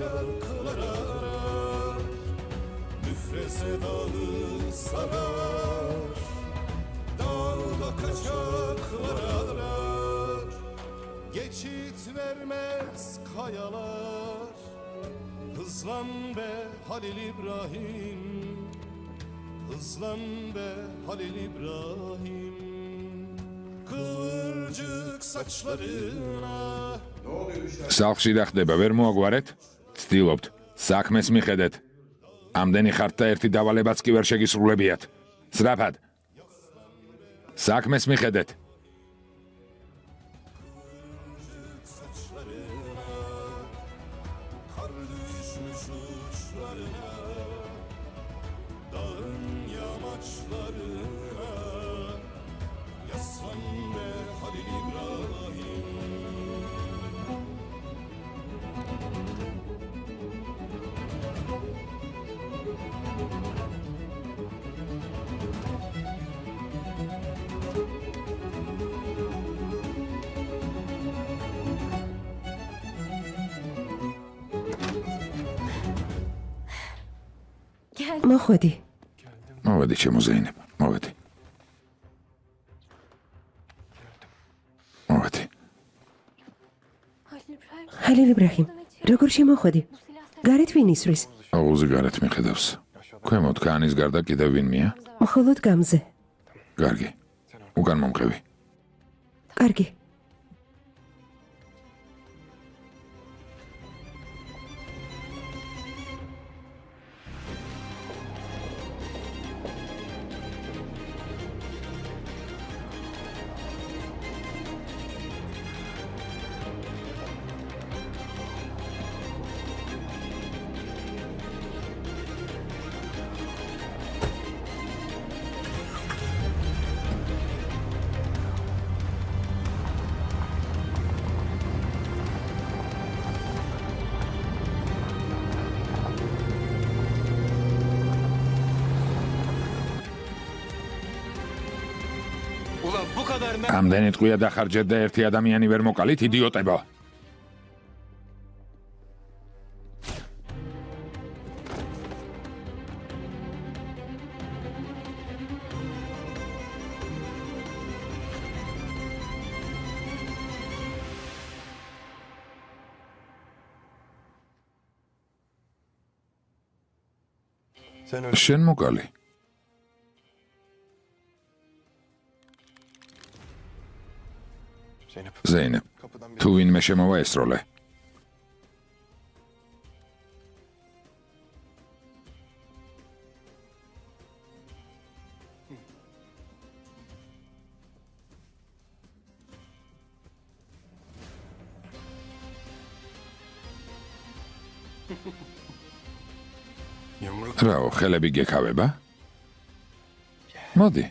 kaçaklara Müfreze dağı sarar Dağda kaçaklara Geçit vermez kayalar Hızlan be Halil İbrahim Hızlan be Halil İbrahim Kıvırcık saçlarına სახლში რა ხდება, ვერ მოაგვარეთ? ცდილობთ, საქმეს მიხედეთ. ამდენი ხართ და ერთი დავალებაც კი ვერ შეგისრულებიათ. სწრაფად. საქმეს მიხედეთ. მოხვედი. მოვედი ჩემო ზეინებ, მოვედი. მოვედი. ჰალილ იბრაჰიმ, როგორ შემოხვედი? გარეთ ვინ ისვრის? აუზი გარეთ მიხედავს. ქვემოთ კანის გარდა კიდევ ვინმეა? მხოლოდ გამზე. კარგი. უკან მომყევი. კარგი. ამდენი ტყვია დახარჯეთ და ერთი ადამიანი ვერ მოკალით, იდიოტებო. შენ მოკალი. ზეინებ, თუ ვინმე შემოვა ესროლე. რაო, ხელები გეკავება? მოდი.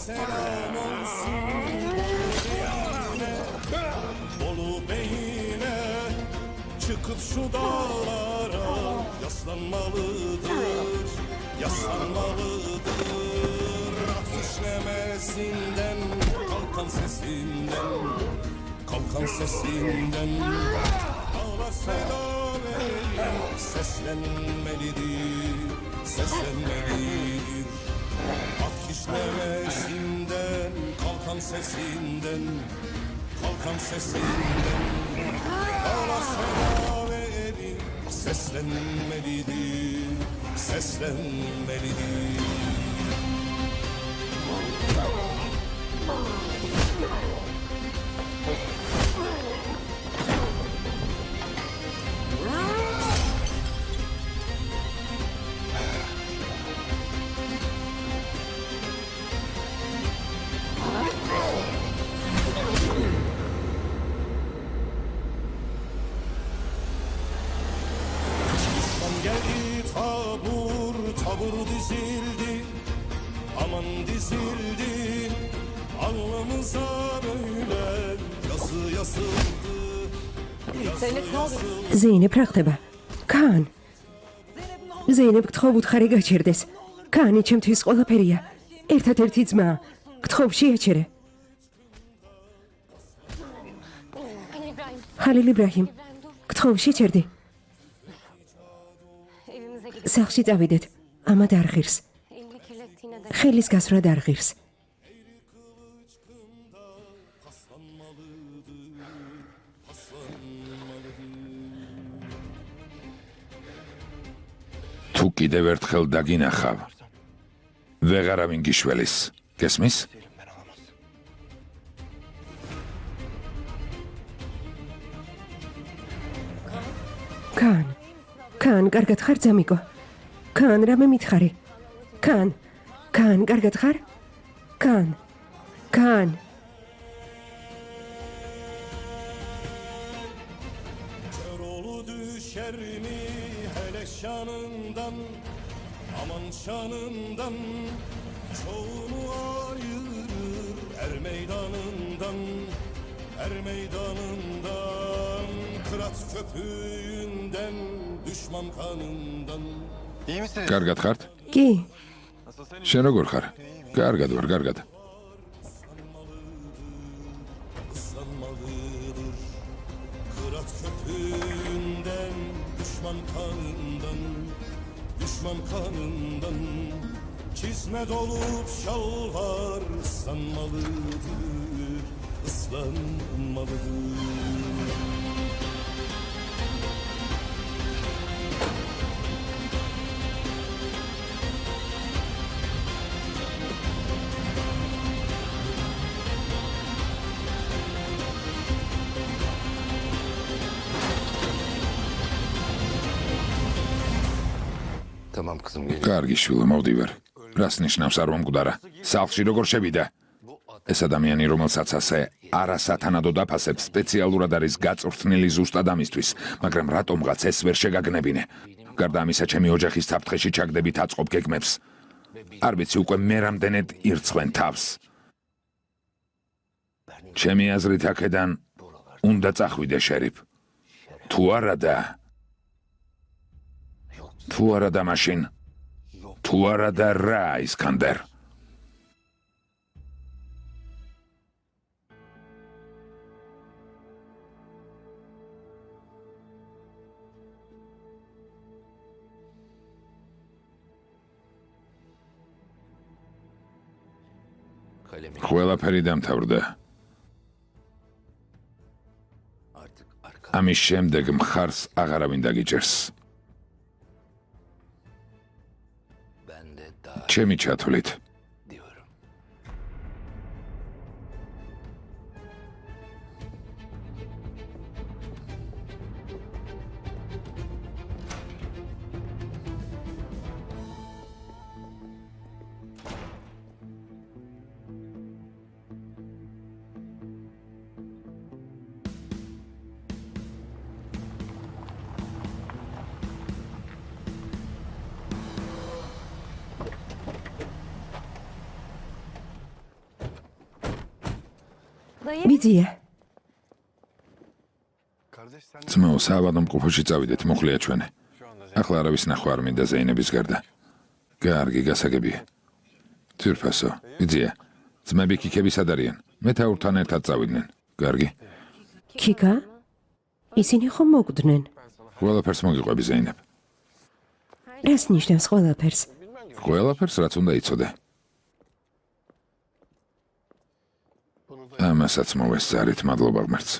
Selam olsun Bolu beyine Çıkıp şu dağlara Yaslanmalıdır Yaslanmalıdır At işlemesinden Kalkan sesinden Kalkan sesinden Ağla selam eyle Seslenmelidir Seslenmelidir At işlemesinden, kalkan sesinden, kalkan sesinden Ağla selam verir, seslenmelidir, seslenmelidir Geldi tabur, tabur dizildi, aman dizildi, alnımıza böyle ზეინებ რა ხდება? კან. ზეინებ გთხოვ უთხარი გაჩერდეს. კანი ჩემთვის ყველაფერია. ერთადერთი ძმა. გთხოვ შეაჩერე. ხალილ იბრაჰიმ. გთხოვ შეჩერდი. სახლში წავიდეთ. ამად არ ღირს. ხელის გასვრად არ ღირს. თუ კიდევ ერთხელ დაგინახავ, ვეღარავინ გიშველის. გესმის? კან, კარგად ხარ ძამიკო? კან, რამე მითხარი? კან, კარგად ხარ? კან. Kör olu düşer mi hele şanından, aman şanından, çoğunu ayırır er meydanından, Kırat köpüğünden, düşman kanından. İyi misiniz? კარგად ხართ? კი, შენ როგორ ხარ? კარგად ვარ, კარგად. Islanmalıdır Kırat köpüğünden Düşman kanından Çizme dolup şalvar ıslanmalıdır Tamam kızım geliyor. კარგი შვილო, მოვდივარ. რას ნიშნავს არ მომკვდარა? სახლში როგორ შევიდა? ეს ადამიანი, რომელსაც ასე არასათანადო დაფასებს, სპეციალურად არის გაწვრთნილი ზუსტად ამისთვის, მაგრამ რატომღაც ეს ვერ შეგაგნებინე? გარდა ამისა, ჩემი ოჯახის საფრთხეში ჩაგდებით აწყობ გეგმებს. არ ვიცი უკვე მე რამდენად ირცხვენ თავს. ჩემი აზრით აქედან უნდა წახვიდე შერიფ. თუ არა მაშინ. თუ არა და რა, ისკანდერ? ყველაფერი დამთავრდა. ამის შემდეგ მხარს აღარავინ დაგიჭერს. ჩემი ჩათვლით. მიდია. ძმაო, საავადმყოფოში წავიდეთ, მოხლია ჩვენი. ახლა არავის ნახვა არ მინდა ზეინების გარდა. კარგი, გასაგებია. ძირფასო, იცია. ძმები ქიქები სად არიან? მეთაურთან ერთად წავიდნენ. კარგი. ქიკა? ისინი ხომ მოკვდნენ? ყველაფერს მოგიყვები ზეინებ. რას ნიშნავს ყველაფერს? ყველაფერს რაც უნდა იცოდე. ამასაც მოვესწარით, მადლობა ღმერთს.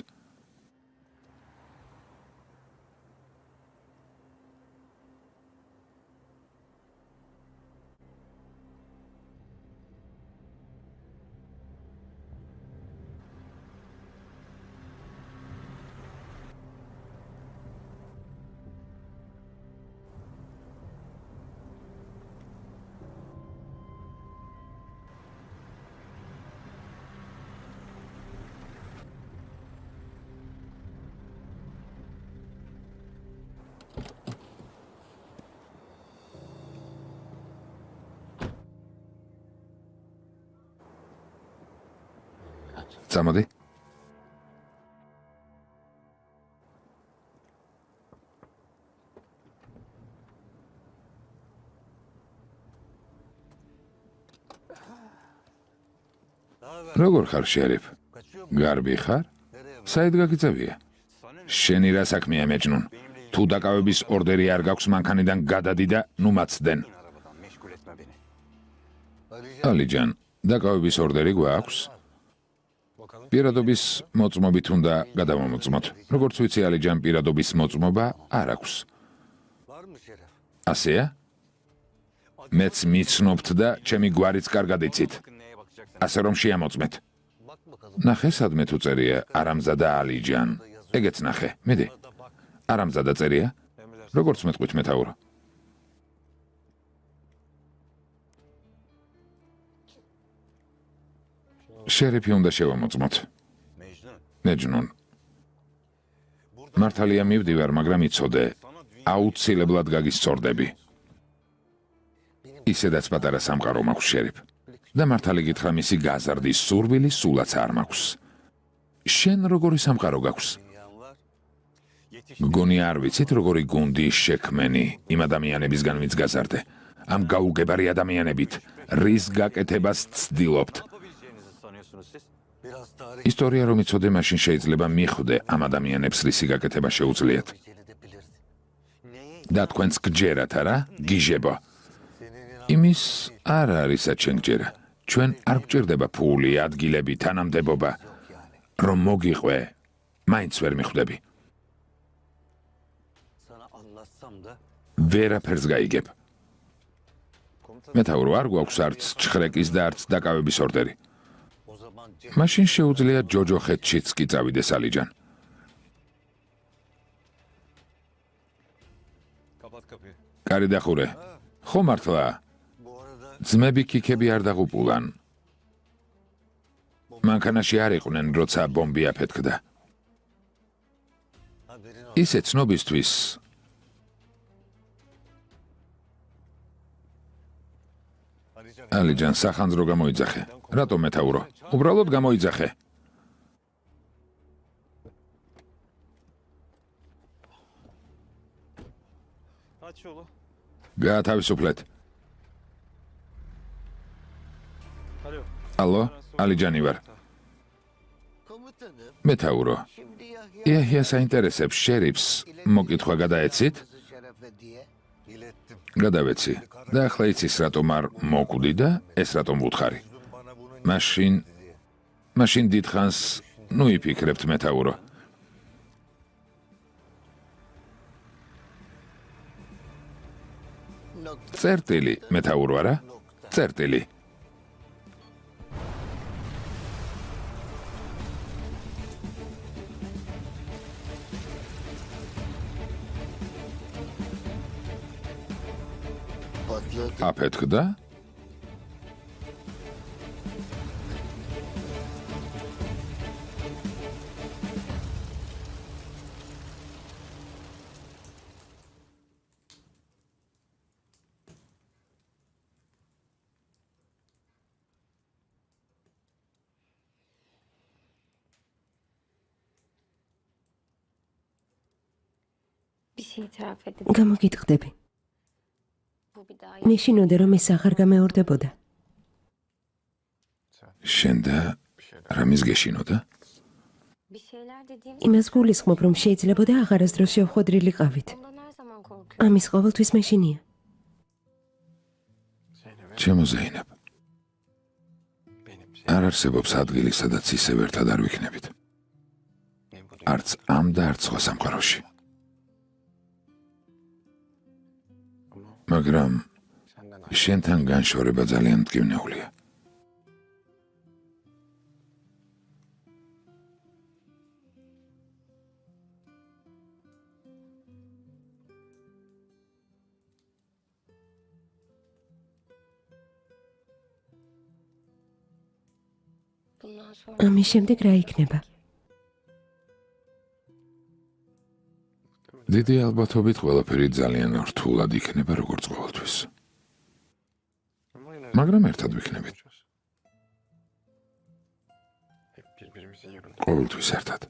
წამოდი. როგორ ხარ შერიფ? გარბი ხარ? საით გაგიწევია? შენი რა საქმეა მეჯნუნ? თუ დაკავების ორდერი არ გაქვს მანქანიდან გადადი და ნუ მაცდენ. Arabadan meşgul etme beni. ალიჯან, დაკავების ორდერი გვაქვს? პირადობის მოწმობით უნდა გადავამოწმოთ. როგორც ვიცი, ალიჯან, პირადობის მოწმობა არ აქვს. Var mı Şeref? ასეა? მეც მიცნობთ და ჩემი გვარიც კარგად იცით. Bakın neye bakacaksın. ასე რომ შეამოწმეთ. Bak bakalım. ნახე სადმე თუ წერია არამზადა ალიჯან. ეგეც ნახე, მიდი. არამზადა წერია? როგორც მეტყვით მეთაურო. შერიფი უნდა შევამოწმოთ. Mecnun. მეჯნუნ. მართალია მივდივარ, მაგრამ იცოდე, აუცილებლად გაგისწორდები. ისედაც პატარა სამყარო მაქვს შერიფ. და მართალი გითხრა მისი გაზარდის სურვილი სულაც არ მაქვს. შენ როგორი სამყარო გაქვს? Yan var. Yetiş. გონი არ ვიცით როგორი გუნდი შექმენი იმ ადამიანებისგან ვინც გაზარდე. ამ გაუგებარი ადამიანებით რის გაკეთებას ცდილობთ. Yapabileceğinizi sanıyorsunuz siz? Biraz tarih ისტორია რომ იცოდე, მაშინ შეიძლება მიხვდე ამ ადამიანებს რისი გაკეთება შეუძლიათ. edebilirsin. Neyi? და თქვენს გჯერათ არა? გიჟებო. Senin იმის არ არისაც შენ გჯერა. ჩვენ არ გჭირდება ფული, ადგილები, თანამდებობა. რომ მოგიყვე, მაინც ვერ მიხვდები. sana anlatsam da ვერაფერს გაიგებ. მეთაურო არ გვაქვს არც ჩხრეკის და არც დაკავების ორდერი. o zaman მაშინ შეუძლია ჯოჯოხეთშიც კი წავიდეს ალიჯან. kapat kapıyı. კარი დახურე. ხო მართლა, Bu arada ძმები ქიქები არ დაღუპულან. მანქანაში არ იყვნენ, როცა ბომბი აფეთქდა. haberin olsun. ისე ცნობისთვის ალიჯან სახანძრო გამოიძახე. რატომ მეთაურო? უბრალოდ გამოიძახე. Aç yolu. გაათავისუფლეთ. Alo. ალო, ალიჯანი ვარ. Komutanım, მეთაურო. şimdi იაჰია საინტერესებს შერიფს მოკითხვა გადაეცით? Şerefe diye. İlettim. გადავეცი. და ახლა იცის რატომ არ მოკვდი და ეს რატომ ვუთხარი. Bana bunu მაშინ დიდხანს ნუ იფიქრებთ მეთაურო. Nokta. წერტილი მეთაურო არა? წერტილი. Patladı. აფეთქდა? Bir şey itiraf edin. გამოგიტყდები. Bu bir daha მეშინოდე რომ ეს აღარ გამეორდებოდა. შენ და რამის გეშინოდა? bir şeyler dediğim იმას გულისხმობ რომ შეიძლებოდა აღარასდროს შევხვედრილიყავით. ondan her zaman korkuyorum. ამის ყოველთვის მეშინია. ჩემო ზეინებ. არ არსებობს ადგილი, სადაც ისევ ერთად არ ვიქნებით. არც ამ და არც სხვა სამყაროში. მაგრამ შენთან განშორება ძალიან მტკივნეულია. Bundan sonra ამის შემდეგ რა იქნება? დიდი ალბათობით ყველაფერი ძალიან რთულად იქნება როგორც ყოველთვის. მაგრამ ერთად ვიქნებით. ყოველთვის ერთად.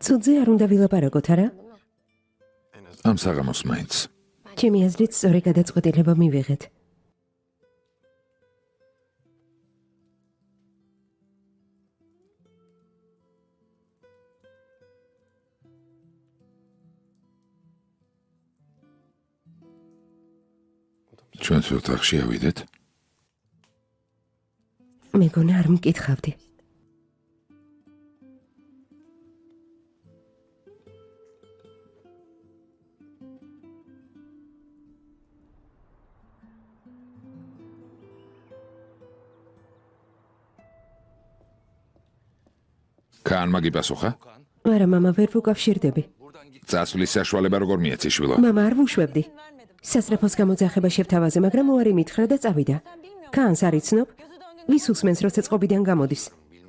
ცუძე არ უნდა ვილაპარაკოთ, არა? ამ საღამოს მაინც. ჩემი აზრით სწორი გადაწყვეტილება მივიღეთ. ჩვენს ოთახში ავიდეთ. მეგონა არ მკითხავდი. კაანმა გიპასუხა? არა, მამა, ვერ ვუკავშირდები. წასვლის საშუალება როგორ მიეცი შვილო? მამა, არ ვუშვებდი. სასწრაფოს გამოძახება შევთავაზე, მაგრამ უარი მითხრა და წავიდა. კაანს არ იცნობ? ვის უსმენს, როცა წყობიდან გამოდის?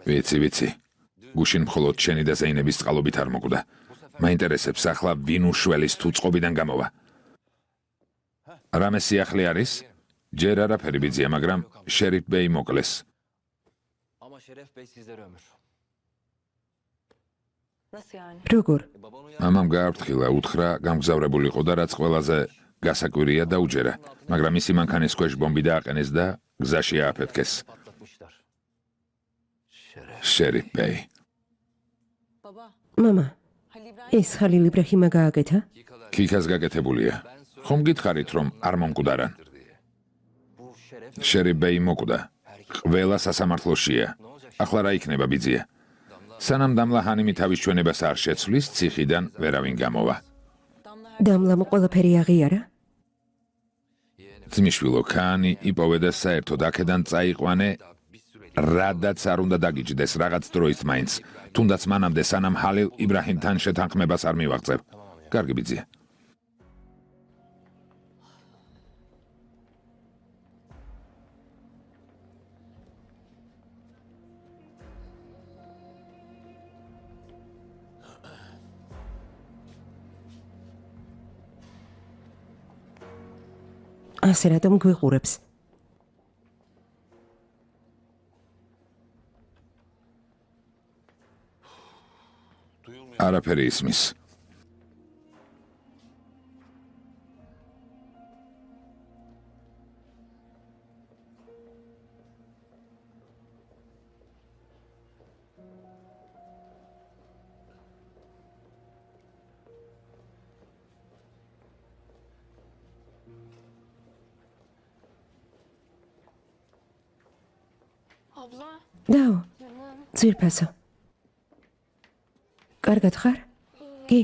ვიცი. გუშინ მხოლოდ შენი და ზეინების წყალობით არ მოკვდა. მაინტერესებს ახლა ვინ უშველის თუ წყობიდან გამოვა. რამე სიახლე არის? ჯერ არაფერი ბიძია, მაგრამ შერიფ ბეი მოკლეს. Ama Şeref Bey sizlere ömür. Nasıl yani? როგორ? მამამ გააფრთხილა, უთხრა გამგზავრებულიყო და რაც ყველაზე გასაკვირია დაუჯერა, მაგრამ ისი მანქანის ქვეშ ბომბი დააყენეს და გზაში ააფეთქეს. Patlatmışlar. შერიფ ბეი. მამა, ეს ხალილ იბრაჰიმა გააკეთა? ქიქას გაკეთებულია. ხომ გითხარით რომ არ მომკვდარან? Bu Şeref შერიფ ბეი მოკვდა. ყველა სასამართლოშია. ახლა რა იქნება ბიძია? სანამ დამლა ჰანიმი თავის ჩვენებას არ შეცვლის, ციხიდან ვერავინ გამოვა. დამლამ ყველაფერი აღიარა? ძმისშვილო, კაანი იპოვე და საერთოდ აქედან წაიყვანე, რადაც არ უნდა დაგიჯდეს რაღაც დროით მაინც, თუნდაც მანამდე სანამ ჰალილ იბრაჰიმთან შეთანხმებას არ მივაღწევ. კარგი ბიძია. ასე რატომ გვიყურებს? არაფერი ისმის. Abla, დაო, canım. ძვირფასო. კარგად ხარ? კი,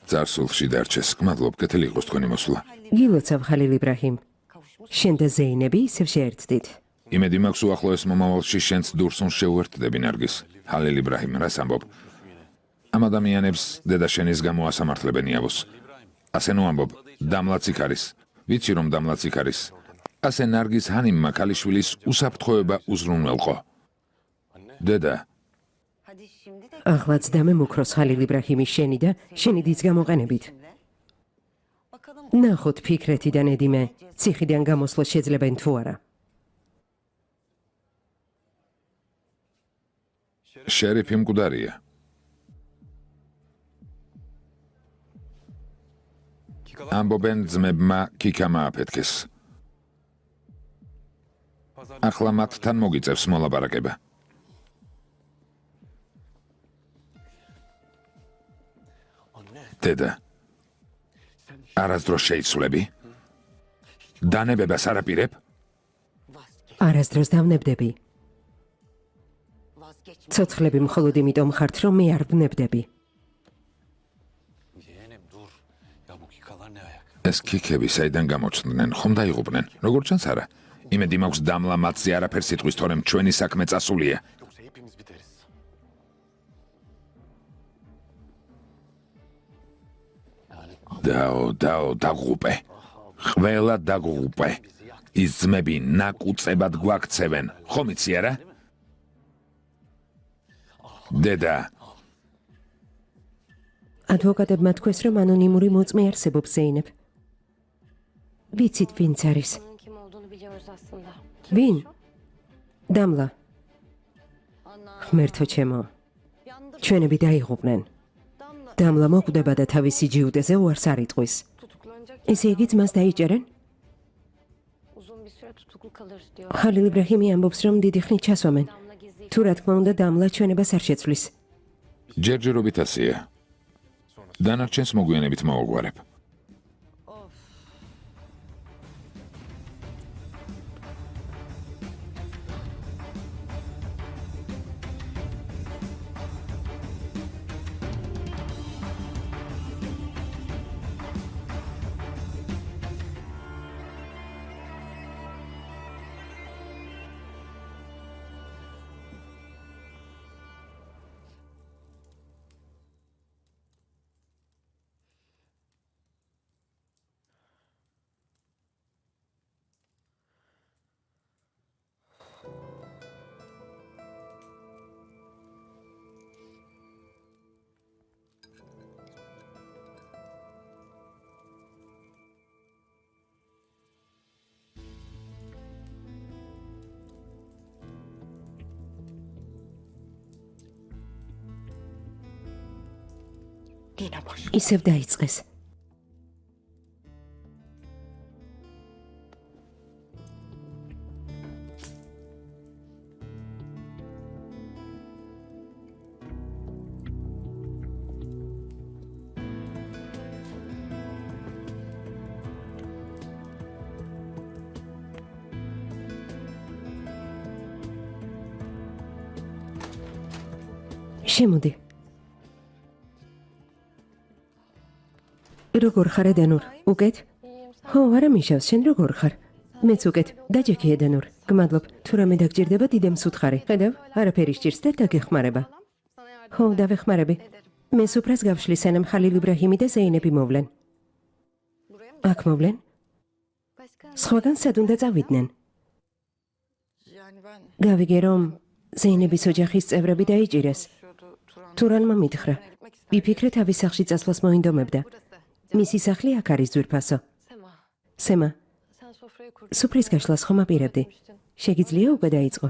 წარსულში დარჩეს. გმადლობ, კეთილი იყოს თქვენი მოსვლა. გილოცავ ხალილ იბრაჰიმ. შენ და ზეინები ისევ შეერთდით. იმედი მაქვს უახლოეს მომავალში შენც დურსუნს შეუერთდები ნარგის. ჰალილ იბრაჰიმ, რას ამბობ? ამ ადამიანებს დედა შენის გამო ასამართლებენ იავოს. ასე ნუ ამბობ, დამლაც იქ არის. ვიცი რომ დამლაც იქ არის. ასე ნარგის ჰანიმმა ქალიშვილის უსაფრთხოება უზრუნველყო. დედა, Hadi şimdi de ახლაც დამემუქროს ხალილ იბრაჰიმის შენი და შენი დის გამოყენებით. bakalım ნახოთ ფიქრეთი და ნედიმე ციხიდან გამოსვლა შეძლებენ თუ არა. შერიფი მკვდარია. ამბობენ ძმებმა ქიქამ ააფეთქეს. ახლა მათთან მოგიწევს მოლაპარაკება. დედა, არასდროს შეიცვლები? დანებებას არაპირებ? არასდროს დავნებდები. vazgeç. ცოცხლები მხოლოდ იმიტომ ხართ, რომ მე არ ვნებდები. Yeğenim dur. Ya bu kikalar ne ayak? ეს ქიქები საიდან გამოჩნდნენ? ხომ დაიღუპნენ? როგორ ჩანს არა? იმედი მაქვს დამლა მათზე არაფერს იტყვის, თორემ ჩვენი საქმე წასულია. Yoksa hepimiz biteriz. დაო, დაღუპე. ყველა დაღუპე. ის ძმები ნაკუწებად გვაქცევენ. ხომ იცი არა? დედა, ადვოკატებმა თქვეს, რომ ანონიმური მოწმე არსებობს ზეინებ. ვიცით ვინც არის? Onun kim olduğunu biliyoruz aslında. ვინ? დამლა. ღმერთო ჩემო, ჩვენები დაიღუპნენ. დამლა მოკვდება და თავისი ჯიუტეზე უარს არ იტყვის. Tutuklanacak. ესე იგი ძმას დაიჭერენ? Uzun bir süre tutuklu kalır diyor. ხალილ იბრაჰიმი ამბობს, რომ დიდი ხნით ჩასვამენ. Damla gizli თუ რა თქმა უნდა, დამლა ჩვენებას არ შეცვლის. ჯერჯერობით ასია. დანარჩენს მოგვიანებით მოვაგვარებ. ისევ დაიწყეს. შემოდი. როგორ ხარ ედანურ? უკეთ? ხო, არა მიშავს, შენ როგორ ხარ? მეც უკეთ. დაჯექი ედანურ. გმადლობ. თუ რამე დაგჭირდება, დიდემს უთხარი. ხედავ? არაფერი სჭირს და დაგეხმარება. ხო, დავეხმარები. მე სუფრას გავშლი, სანამ ხალილ იბრაჰიმი და ზეინები მოვლენ. აქ მოვლენ? სხვაგან სად უნდა წავიდნენ? გავიგე, რომ ზეინების ოჯახის წევრები დაიჭირეს. თურანმა მითხრა. ვიფიქრე თავის სახლში წასვლას მოინდომებდა. მისი სახლი აქ არის ძვირფასო. Sema. სემა, Sen sofrayı kur. სუფრის გაშლას ხომ აპირებდი? შეგიძლია უკვე დაიწყო?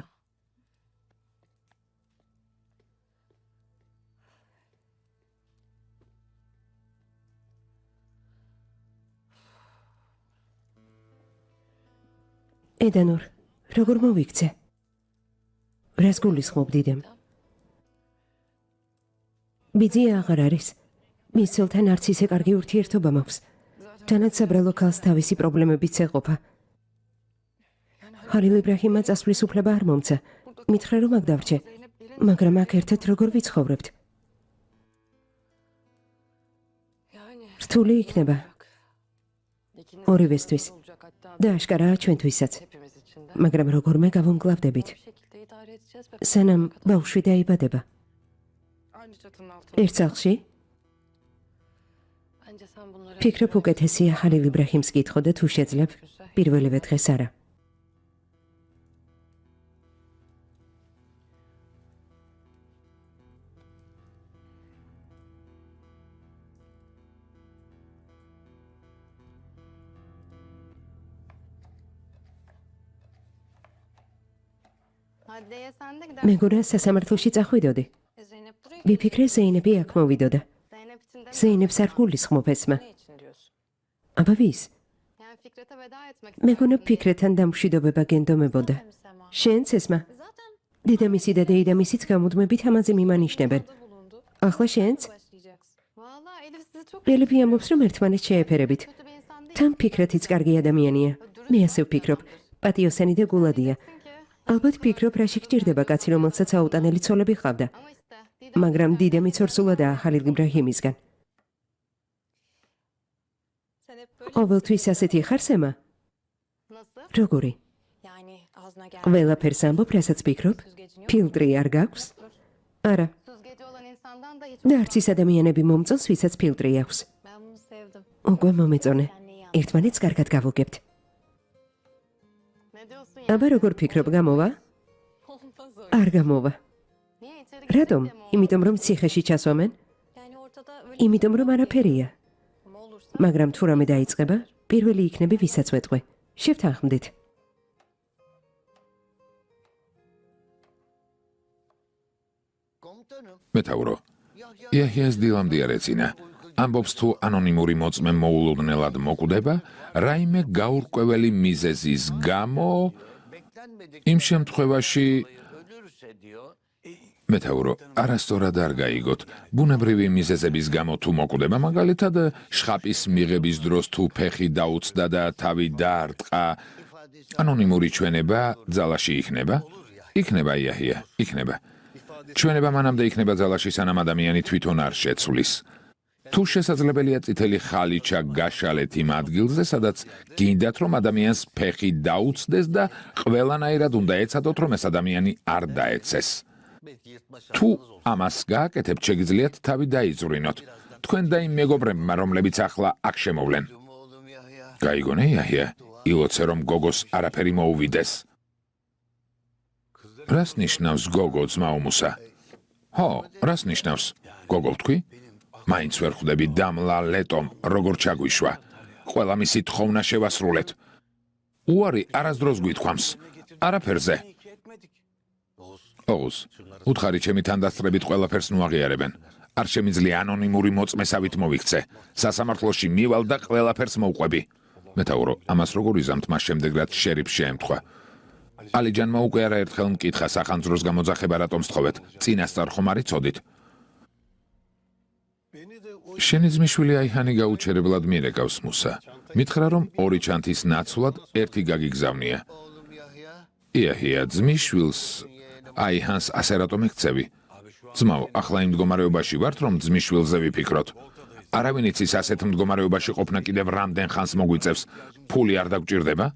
ედანურ, როგორ მოვიქცე? რას გულისხმობ დიდემ? ბიძია აღარ არის. მის ცოლთან არც ისე კარგი ურთიერთობა მაქვს. თანაც საბრალო ქალს თავისი პრობლემებიც ეყოფა. ხალილ იბრაჰიმმა წასვლის უფლება არ მომცა. მითხრა რომ აქ დავრჩე, მაგრამ აქ ერთად როგორ ვიცხოვრებთ? Yani. რთული იქნება İkiniz ორივესთვის olacak hatta და აშკარაა ჩვენთვისაც. hepimiz için de. მაგრამ როგორმე გავუმკლავდებით, Bu şekilde idare edeceğiz ve სანამ ბავშვი დაიბადება. aynı çatının altında. ერთ სახლში? Bence sen bunları ფიქრობ უკეთესია ხალილ იბრაჰიმს კითხო და თუ შეძლებ, პირველივე დღეს არა. Adliyeye sen de gider. მეგონა სასამართლოში წახვიდოდი. Zeynep buraya ვიფიქრე ზეინები აქ მოვიდოდა. Zeynep için de ზეინებს არ გულისხმობ ესმა. ne için diyorsun? აბა ვის? yani Fikret'e veda etmek მეგონა istersin diye. ფიქრეთან დამშვიდობება გენდომებოდა. Hem Sema. შენც ესმა? Zaten დედამისი და დეიდამისიც გამუდმებით ამაზე მიმანიშნებენ. Burada bulundu. ახლა შენც? Başlayacaksın. Vallahi Elif sizi çok ელიფი ამბობს, რომ ერთმანეთს შეეფერებით. kötü bir insan değil. თან ფიქრეთიც კარგი ადამიანია. მე ასე ვფიქრობ. პატიოსანი და გულადია. Çünkü ალბათ ფიქრობ, რაში გჭირდება კაცი, რომელსაც აუტანელი ცოლები ჰყავდა. ama işte Didem მაგრამ დიდემი ცორსულადაა ხალილ იბრაჰიმისგან. sen hep böyle ყოველთვის ასეთი ხარ სემა? nasıl? როგორი? Yani ağzına gel. ყველაფერს ამბობ, რასაც ფიქრობ? Süzgecin yok. ფილტრი არ გაქვს? არა. Süzgeci olan insandan da hiç და არც ის ადამიანები მომწონს, ვისაც ფილტრი აქვს. ben bunu sevdim. უკვე მომეწონე. Sen neyi ერთმანეთს კარგად გავუგებთ. Ne diyorsun ya? აბა როგორ ფიქრობ, გამოვა? Olmaz öyle. არ გამოვა. Niye içeri რატომ? gitmek diye mi olmaz? იმიტომ რომ ციხეში ჩასვამენ? Yani ortada öyle იმიტომ რომ არაფერია. ama olursa მაგრამ თუ რამე დაიწყება, პირველი იქნები ვისაც ვეტყვი. შევთანხმდით. Komutanım, მეთაურო, ya იაჰიას დილამდე არ ეცინა. ამბობს თუ ანონიმური მოწმე მოულოდნელად მოკვდება, რაიმე გაურკვეველი მიზეზის გამო იმ შემთხვევაში მეთაურო, არასწორად არ გაიგოთ. ბუნებრივი მიზეზების გამო თუ მოკვდება, მაგალითად, შხაპის მიღების დროს თუ ფეხი დაუცდა და თავი დაარტყა, ანონიმური ჩვენება ძალაში იქნება? იქნება იაჰია, იქნება. ჩვენება მანამდე იქნება ძალაში, სანამ ადამიანი თვითონ არ შეცვლის. თუ შესაძლებელია წითელი ხალიჩა გაშალეთ იმ ადგილზე, სადაც გინდათ რომ ადამიანს ფეხი დაუცდეს და ყველანაირად უნდა ეცადოთ რომ ეს ადამიანი არ დაეცეს. თუ ამას გააკეთებთ, შეგიძლიათ თავი დაიძვრინოთ. თქვენ და იმ მეგობრებმა, რომლებიც ახლა აქ შემოვლენ. გაიგონე იაჰია, ილოცე რომ გოგოს არაფერი მოუვიდეს. რას ნიშნავს გოგო ძმაო მუსა? ხო, რას ნიშნავს? გოგო ვთქვი? მაინც ვერ ხვდები დამლა ლეტომ, როგორ ჩაგვიშვა. ყველა მისი თხოვნა შევასრულეთ. უარი არასდროს გვითქვამს. არაფერზე. ოღუს, უთხარი ჩემი თანდასწრებით ყველაფერს მოაღიარებენ. არ შემიძლია ანონიმური მოწმესავით მოვიქცე. სასამართლოში მივალ და ყველაფერს მოვყვები. მეთაურო, ამას როგორ იზამთ მას შემდეგ რაც შერიფს შეემთხვა. ალიჯანმა უკვე არაერთხელ მკითხა სახანძროს გამოძახება რატომ სწხოვეთ. წინასწარ ხომ არ იცოდით? შენი ძმისშვილი აიჰანი გაუჩერებლად მირეკავს მუსა. მითხრა რომ ორი ჩანთის ნაცვლად ერთი გაგიგზავნია. იაჰია, ძმისშვილს აიჰანს ასე რატომ ეკცევი? ძმაო, ახლა იმ მდგომარეობაში ვართ რომ ძმისშვილზე ვიფიქროთ. არავინ იცის ასეთ მდგომარეობაში ყოფნა კიდევ რამდენ ხანს მოგვიწევს. ფული არ დაგჭირდება?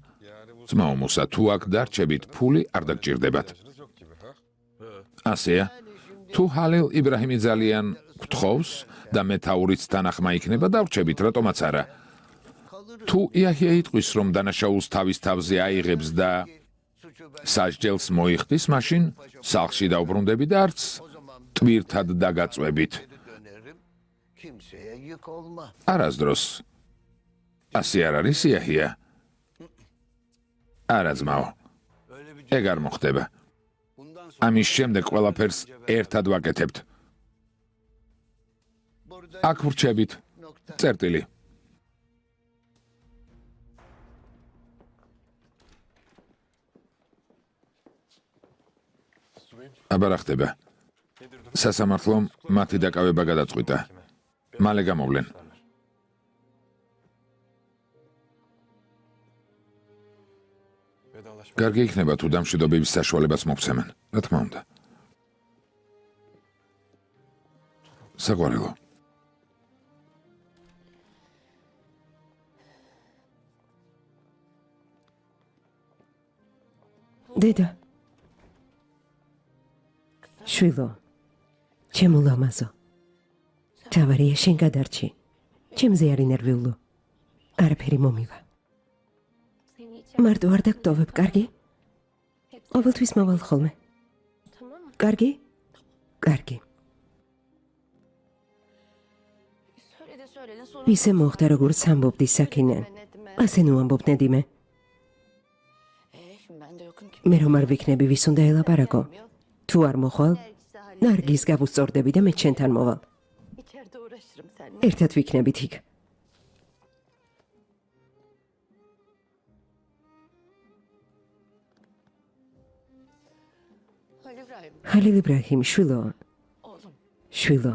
ძმაო მუსა, თუ აქ დარჩებით, ფული არ დაგჭირდებათ. ასეა, თუ ჰალილ იბრაჰიმი ძალიან გთხოვს და მეთაურიც თანახმა იქნება, დავრჩებით, რატომაც არა. თუ იაჰია იტყვის რომ დანაშაულს თავის თავზე აიღებს და სასჯელს მოიხდის, მაშინ სახლში დავბრუნდები და არც ტვირთად დაგაწვებით. არასდროს. ასე არ არის იაჰია? არა ძმაო, ეგ არ მოხდება. ამის შემდეგ ყველაფერს ერთად ვაკეთებთ. აქ ვრჩებით. წერტილი. აბა რა ხდება? სასამართლომ მათი დაკავება გადაწყვიტა. მალე გამოვლენ. კარგი იქნება თუ დამშვიდობების საშუალებას მოგცემენ. რა თქმა უნდა. საყვარელო. დედა. შვილო. ჩემო ლამაზო. თავარია შენ გადარჩი. ჩემზე არ ინერვიულო. არაფერი მომივა. მარტო არ დაგტოვებ, კარგი? ყოველთვის მოვალ ხოლმე. კარგი? კარგი. ისე მოხდა როგორც ამბობდი საქინე. ასე ნუ ამბობ ნედიმე. მე რომ არ ვიქნები, ვის უნდა ელაპარაკო? თუ არ მოხვალ, ნარგის გავუსწორდები და მე ჩვენთან მოვალ. ერთად ვიქნებით იქ. ჰალილ იბრაჰიმ, შვილო. შვილო.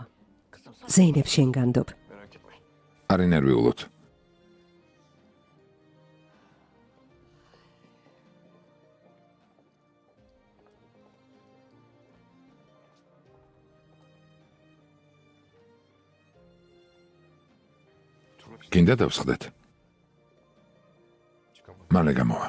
ზეინებ შენ განდობ. არ ინერვიულოთ. გინდა დავსხდეთ. მალე გამოვა.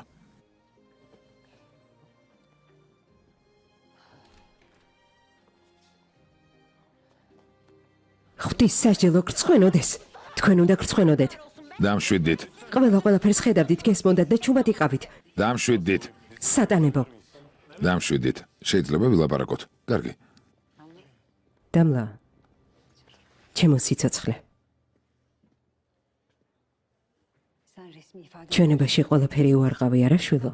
ღვთის სასჯელო გრცხვენოდეს. თქვენ უნდა გრცხვენოდეთ. დამშვიდდით. ყველაფერს ხედავდით, გესმოდათ და ჩუმად იყავით. დამშვიდდით. სატანებო. დამშვიდდით. შეიძლება ვილაპარაკოთ. კარგი. დამლა. ჩემო სიცოცხლე. ჩვენებაში ყველაფერი უარყავი არა შვილო.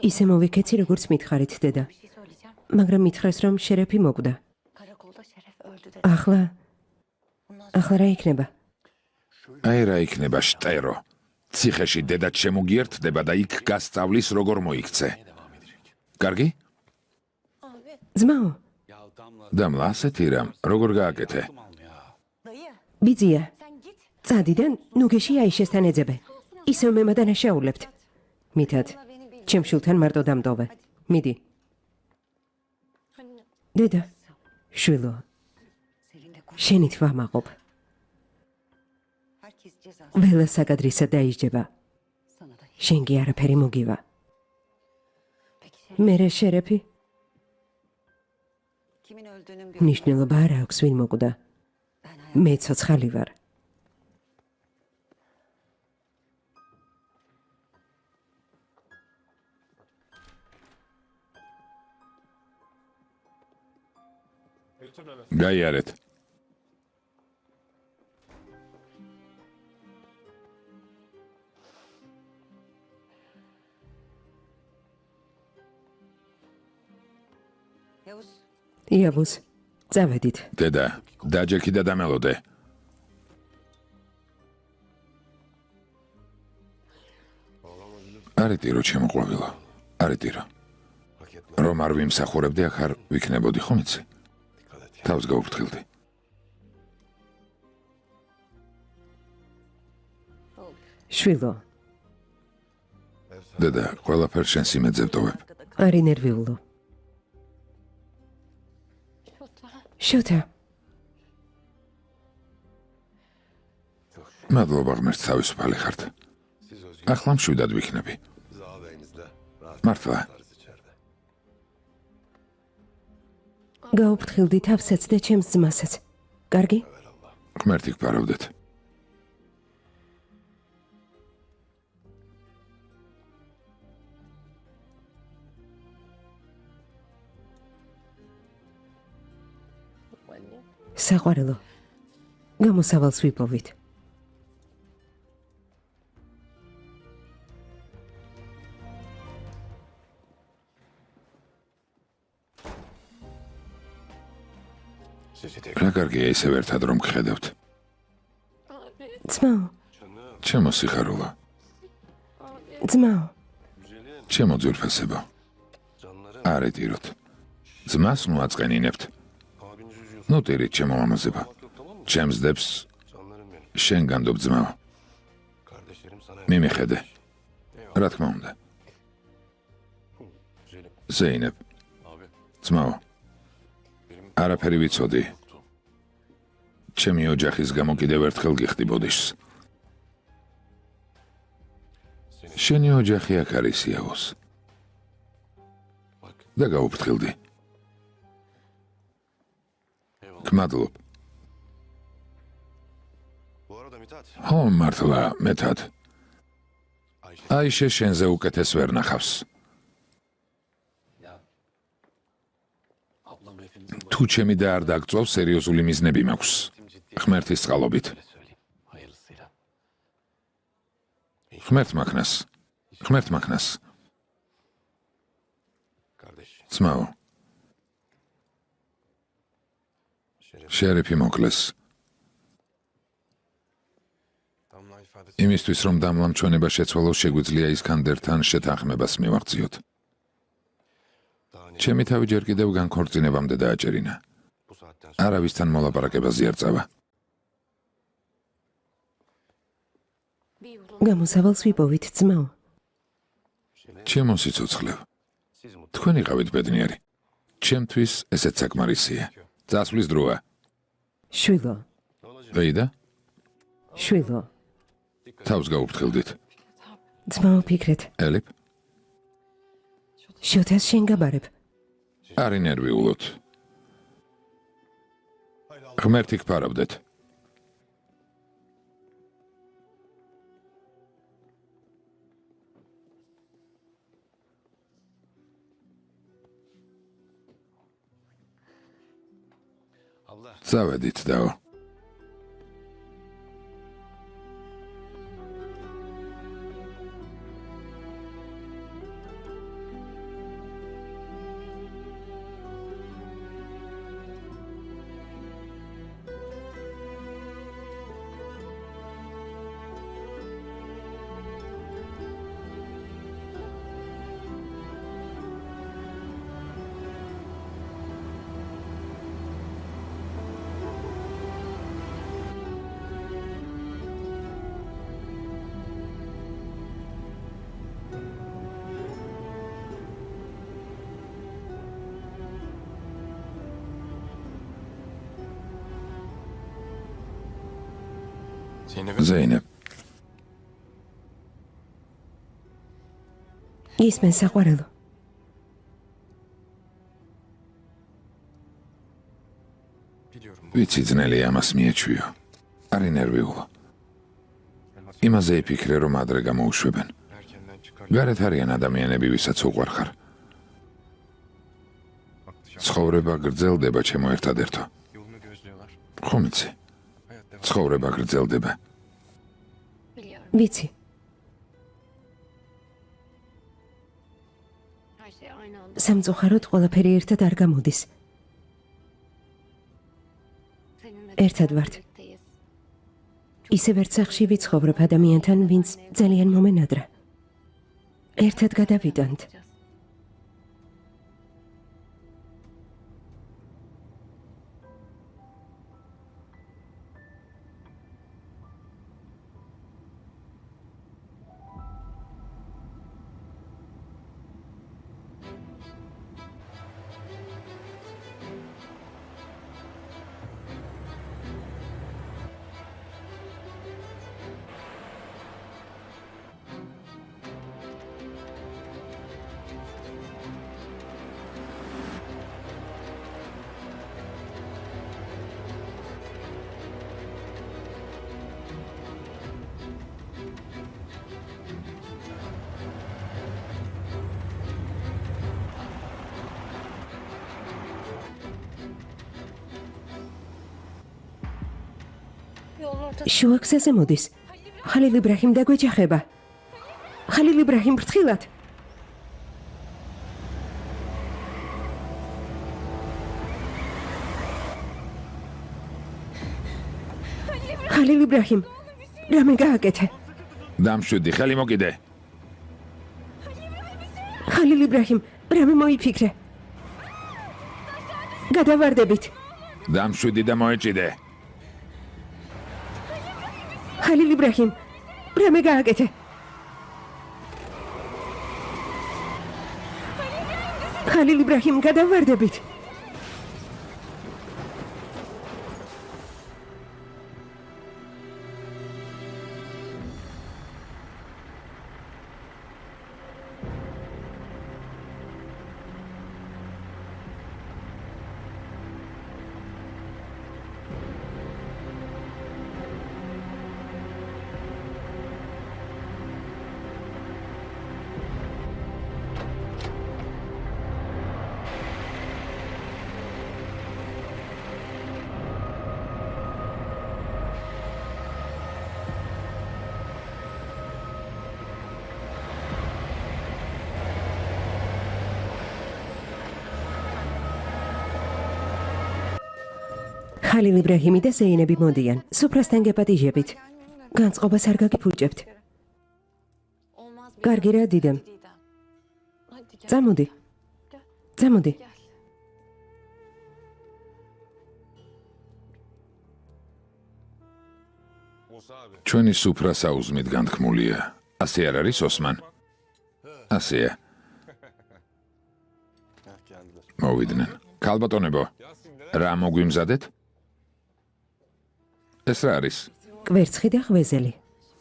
ისე მოვიქეცი როგორც მითხარით დედა. მაგრამ მითხრეს რომ შერეფი მოკვდა. ახლა რა იქნება? აი რა იქნება შტერო. ციხეში დედაც შემოგიერთდება და იქ გასწავლის როგორ მოიქცე. კარგი? ძმაო, დამლა ასეთი რამ როგორ გააკეთე? Dayı ბიძია, sen git. წადი და ნუგეში აიშესთან ეძებე. ისევ მე მადანაშაულებთ. მითად, ჩემ შვილთან მარტო დამტოვე. მიდი. დედა, შვილო, Seninle konuş. შენით ვამაყობ. Herkes cezası ველა საკადრისა დაიჯდება. sana da. შენ კი არაფერი მოგივა. Peki sen მე რა შერეფი? kimin öldüğünün bir მნიშვნელობა არ აქვს ვინ მოკვდა. ben hayatım. მე ცოცხალი ვარ. გაიარეთ. Yavuz იაბუს, წავედით. დედა, დაჯექი და დამელოდე. არიტირო ჩემოყვავილო. არიტირო. რომ არ ვიმსახურებდი, აქ არ ვიქნებოდი, ხომ იცი? თავს გაუფრთხილდი. შვილო, დედა, ყველაფერს შენს იმედზე ვტოვებ. არ ინერვიულო. შოთა, მადლობა ღმერთს თავისუფალი ხართ. ახლა მშვიდად ვიქნები. მართლა. გაუფრთხილდი თავსაც და ჩემს ძმასაც. კარგი? ღმერთი გფარავდეთ. საყვარელო. გამოსავალს ვიპოვით. რა კარგია ისევ ერთად რომ გხედავთ. ძმაო, ჩემო სიხარულო, ძმაო, ჩემო ძვირფასებო. არიტიროთ. ძმას ნუ აწყენინებთ. ნუ ტირით ჩემო მამაზებო. ჩემს დებს შენ განდობ ძმაო. მიმეხედე. რა თქმა უნდა. ზეინებ. ძმაო. არაფერი ვიცოდი. ჩემი ოჯახის გამო კიდევ ერთხელ გიხდი ბოდიშს. შენი ოჯახი აქ არის იავოს. და გაუფრთხილდი. გმადლობ. ხო, მართლა, მეთად. აიშე შენზე უკეთეს ვერ ნახავს. თუ ჩემი და არ დაგწვავს, სერიოზული მიზნები მაქვს. ღმერთის წყალობით. ღმერთ მაქნას. ღმერთ მაქნას. ძმაო. შერიფი მოკლეს. იმისთვის რომ დამლამ ჩვენება შეცვალოს, შეგვიძლია ისქანდერთან შეთანხმებას მივაღწიოთ. ჩემი თავი ჯერ კიდევ განქორწინებამდე დააჭერინა. არავისთან მოლაპარაკებაზე არ წავა. გამოსავალს ვიპოვით, ძმაო. ჩემო სიცოცხლევ. თქვენ იყავით ბედნიერი. ჩემთვის ესეც საკმარისია. წასვლის დროა. შვილო, ვეიდა, შვილო, თავს გაუფრთხილდით. ძმაო ფიქრეთ. ელიფ, შოთას შენ გაბარებ. არ ინერვიულოთ. ღმერთი გფარავდეთ. წავედით დაო. ზეინებ, ისმენ საყვარელო. ვიცი ძნელია ამას მიეჩვიო. არ ინერვიულო. იმაზე იფიქრე, რომ ადრე გამოუშვებენ. გარეთ არიან ადამიანები, ვისაც უყვარხარ. ცხოვრება გრძელდება, ჩემო ერთადერთო. ხომ იცი? ცხოვრება გრძელდება. ვიცი, სამწუხაროდ ყველაფერი ერთად არ გამოდის. ერთად ვართ. ისევ ერთ სახლში ვიცხოვრობ ადამიანთან, ვინც ძალიან მომენადრა. ერთად გადავიტანთ. შუა გზაზე მოდის. ხალილ იბრაჰიმ დაგვეჯახება. ხალილ იბრაჰიმ ფრთხილად. ხალილ იბრაჰიმ, რამე გააკეთე? დამშვიდი, ხელი მოკიდე. ხალილ იბრაჰიმ, რამე მოიფიქრე? გადავარდებით. დამშვიდი და მოეჭიდე. ხალილ იბრაჰიმ, რამე გააკეთე? ხალილ იბრაჰიმ, გადავარდებით. ხალილ იბრაჰიმი და ზეინები მოდიან. სუფრასთან გეპატიჟებით. განწყობას არ გაგიფუჭებთ. კარგი რა, დიდემ. წამოდი. წამოდი. ჩვენი სუფრა საუზმით განთქმულია. ასე არ არის, ოსმან? ასეა. მოვიდნენ. ქალბატონებო, რა მოგვიმზადეთ? ეს რა არის? კვერცხი და ღვეზელი.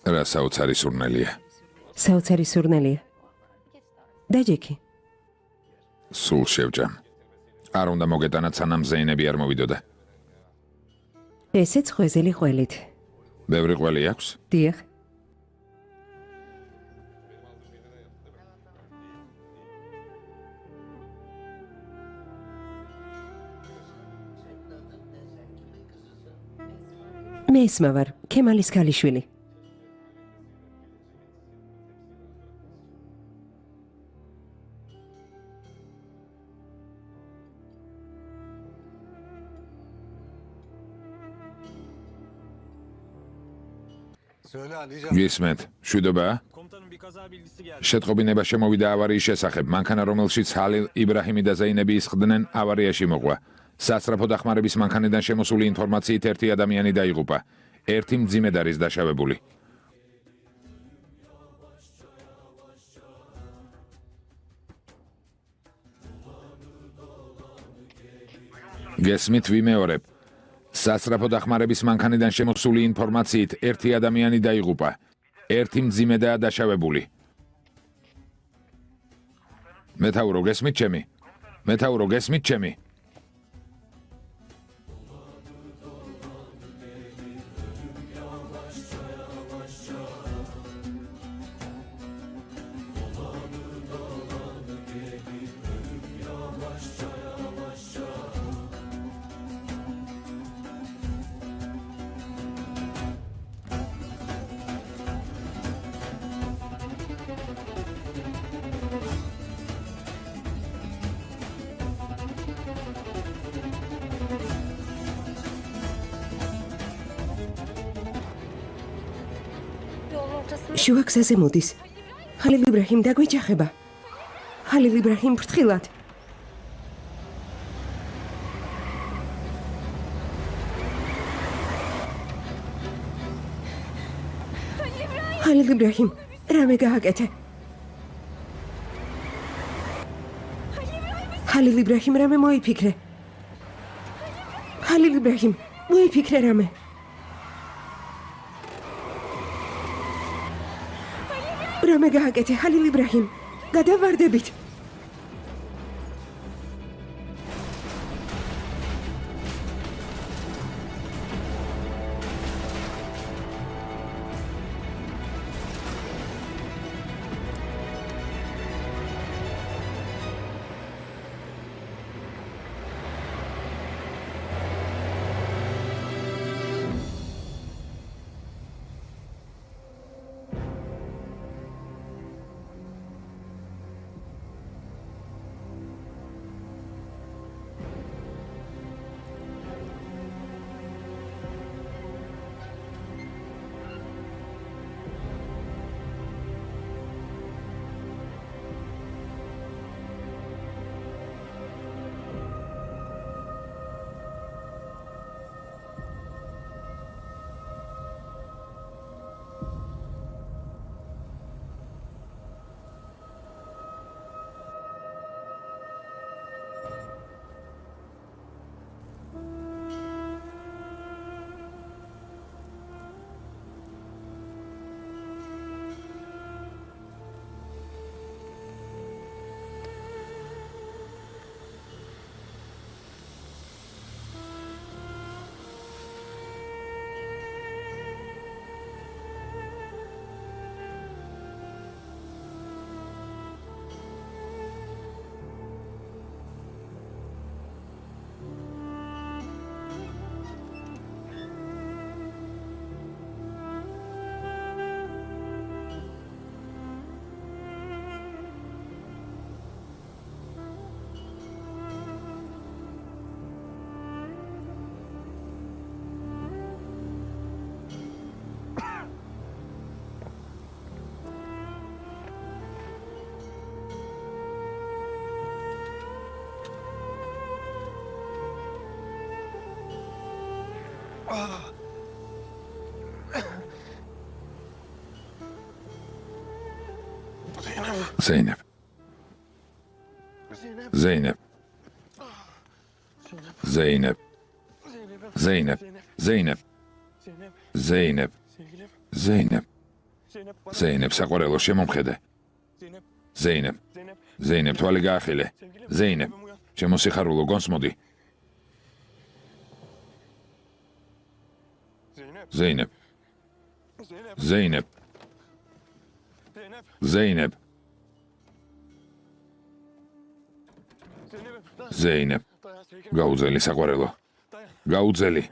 რა საოცარი სურნელია. საოცარი სურნელია. დაჯექი. სულ შევჭამ. არ უნდა მოგეტანათ, სანამ ზეინები არ მოვიდოდა. ესეც ღვეზელი ყველით. ბევრი ყველი აქვს? დიახ. მე ესმა ვარ, ქემალის ქალიშვილი. Söyle Alican. გისმენთ, შვიდობაა? Komutanım bir kaza bilgisi geldi. შეტყობინება შემოვიდა ავარიის შესახებ. მანქანა, რომელშიც ხალილ იბრაჰიმი და ზეინები ისხდნენ, ავარიაში მოყვა. სასწრაფო დახმარების მანქანიდან შემოსული ინფორმაციით ერთი ადამიანი დაიღუპა. ერთი მძიმედ არის დაშავებული. გესმით, ვიმეორებ. სასწრაფო დახმარების მანქანიდან შემოსული ინფორმაციით ერთი ადამიანი დაიღუპა. ერთი მძიმედაა დაშავებული. მეთაურო, გესმით ჩემი? მეთაურო, გესმით ჩემი? Yolun ortasında შუა გზაზე მოდის. ხალილ იბრაჰიმ დაგვეჯახება. ხალილ იბრაჰიმ ფრთხილად. ხალილ იბრაჰიმ, რამე გააკეთე? ხალილ იბრაჰიმ, რამე მოიფიქრე? ხალილ იბრაჰიმ, მოიფიქრე რამე? რამე გააკეთე, ხალილ იბრაჰიმ? გადავარდებით. ზეინებ. ზეინებ. ზეინებ. ზეინებ. ზეინებ. ზეინებ. ზეინებ. ზეინებ, საყვარელო, შემომხედე. ზეინებ. ზეინებ, თვალი გაახილე. ზეინებ. შემოსიხარულო, გონს მოდი. ზეინებ. ზეინებ. ზეინებ. ზეინებ. გაუძელი, საყვარელო. გაუძელი.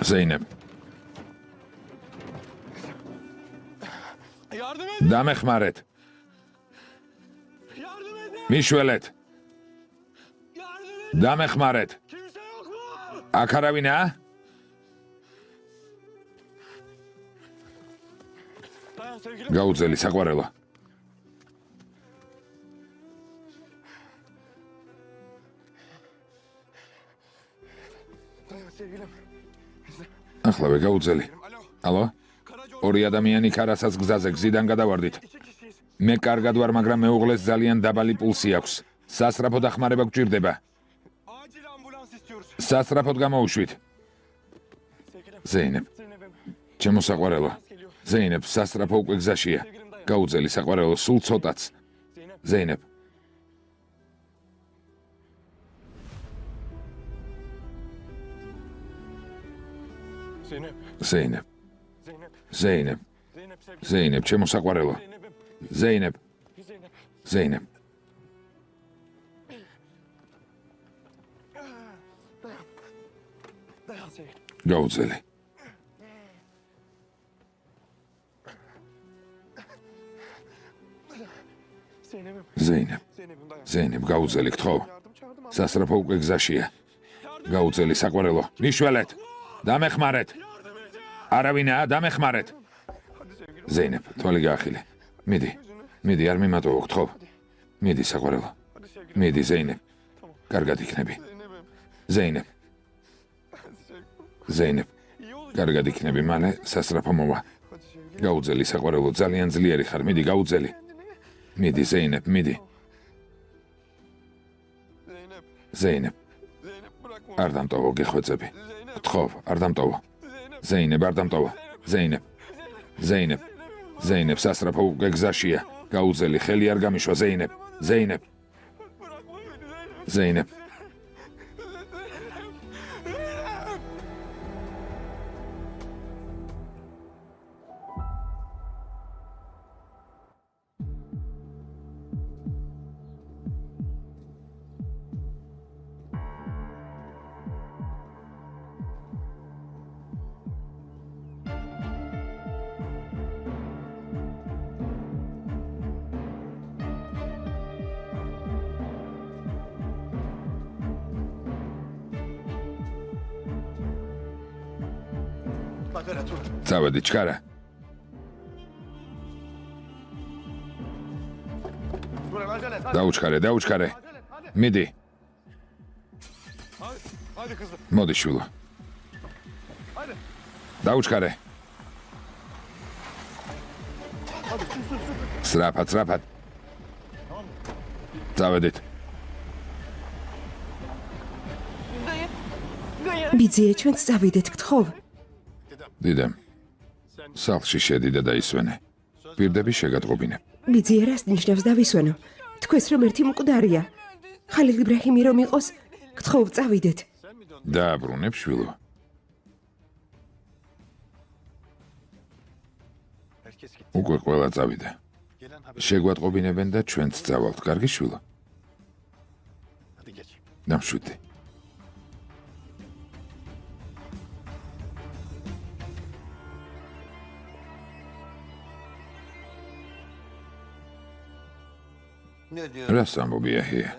ზეინებ. დამეხმარეთ. მიშველეთ. დამეხმარეთ. აქ არავინაა? გაუძელი, საყვარელო. Ახლავე გაუძელი. ალო? ორი ადამიანი ქარასას გზაზე გზიდან გადავარდით. მე კარგად ვარ, მაგრამ მეუღლეს ძალიან დაბალი პულსი აქვს. სასწრაფო დახმარება გჭირდება. Acil ambulans istiyoruz. სასწრაფოდ გამოვუშვით. ზეინებ. ჩემო საყვარელო. ზეინებ, სასწრაფო უკვე გზაშია. გაუძელი საყვარელო, სულ ცოტაც. ზეინებ. Zeynep. ზეინებ. Zeynep. ზეინებ. Zeynep sevgilim. ზეინებ, ჩემო საყვარელო. Zeynep'im. ზეინებ. Zeynep. ზეინებ. Dayan Zeynep. გაუძელი. Zeynep'im. ზეინებ. Zeynep'im dayan. ზეინებ, გაუძელი, გთხოვ. Yardım çağırdım ama. სასწრაფო უკვე გზაშია. გაუძელი საყვარელო. მიშველეთ. დამეხმარეთ. არავინაა, დამეხმარეთ. Hadi sevgilim. ზეინებ, თვალი გაახილე. მიდი. მიდი, არ მიმატოვო, გთხოვ. მიდი, საყვარელო. Hadi sevgilim. მიდი, ზეინებ. კარგად იქნები. Zeynep'im. ზეინებ. Sevgilim. ზეინებ. İyi olacak. კარგად იქნები, მალე სასწრაფო მოვა. Hadi sevgilim. გაუძელი საყვარელო, ძალიან ძლიერი ხარ. მიდი, გაუძელი. მიდი, ზეინებ, მიდი. Zeynep. ზეინებ. Zeynep bırakma. არ დამტოვო, გეხვეწები. Zeynep. გთხოვ, არ დამტოვო. Zeynep. ზეინებ, არ დამტოვო. ზეინებ. ზეინებ. ზეინებ, სასწრაფო უკვე გზაშია. გაუძელი, ხელი არ გამიშვა, ზეინებ. ზეინებ. Bırakma beni Zeynep. ზეინებ. წავედი, ჩქარა. დაუჩქარე, დაუჩქარე. მიდი, Hadi. Hadi kızım. მოდი შვილო. Hadi. დაუჩქარე. Hadi sus sus sus. სრაფად, სრაფად. წავედით. ბიძია, ჩვენც წავიდეთ, გთხოვ. დიდემ. სახლში შედი და დაისვენე. პირდები შეგატყობინე. ბიძია, რას ნიშნავს დავისვენო? თქვენს რომ ერთი მკვდარია. ხალილ იბრაჰიმი რომ იყოს, გთხოვ, წავიდეთ. დააბრუნებ, შვილო. Herkes gitti. უკვე ყველა წავიდა. Gelen haber. შეგვატყობინებენ და ჩვენც წავალთ. კარგი შვილო. Hadi geç. დამშვიდე. Ne diyor? რას ამბობია ჰია?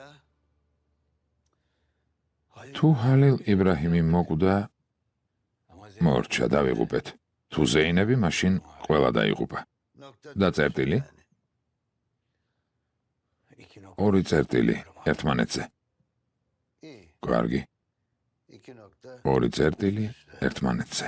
Hayır. თუ ჰალილ იბრაჰიმი მოკვდა, Ama მორჩა დავიღუპეთ. თუ ზეინები, მაშინ ყველა დაიღუპა. და წერტილი? İki nokta. ორი წერტილი ერთმანეთზე. İyi. კარგი. 2 nokta. ორი წერტილი ერთმანეთზე.